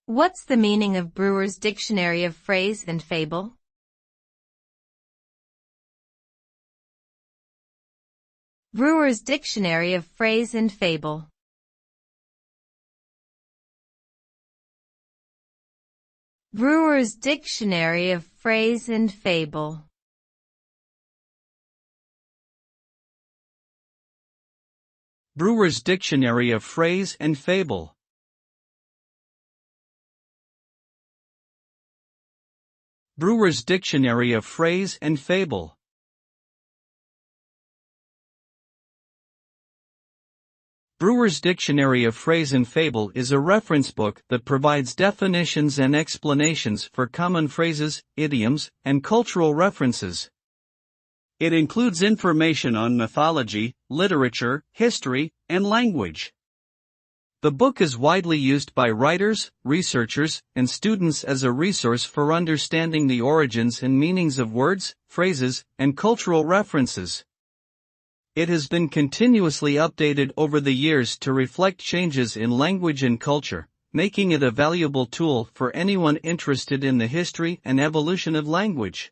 What's the meaning of Brewer's Dictionary of Phrase and Fable? Brewer's Dictionary of Phrase and Fable. Brewer's Dictionary of Phrase and Fable. Brewer's Dictionary of Phrase and Fable. Brewer's Dictionary of Phrase and Fable. Brewer's Dictionary of Phrase and Fable is a reference book that provides definitions and explanations for common phrases, idioms, and cultural references. It includes information on mythology, literature, history, and language. The book is widely used by writers, researchers, and students as a resource for understanding the origins and meanings of words, phrases, and cultural references. It has been continuously updated over the years to reflect changes in language and culture, making it a valuable tool for anyone interested in the history and evolution of language.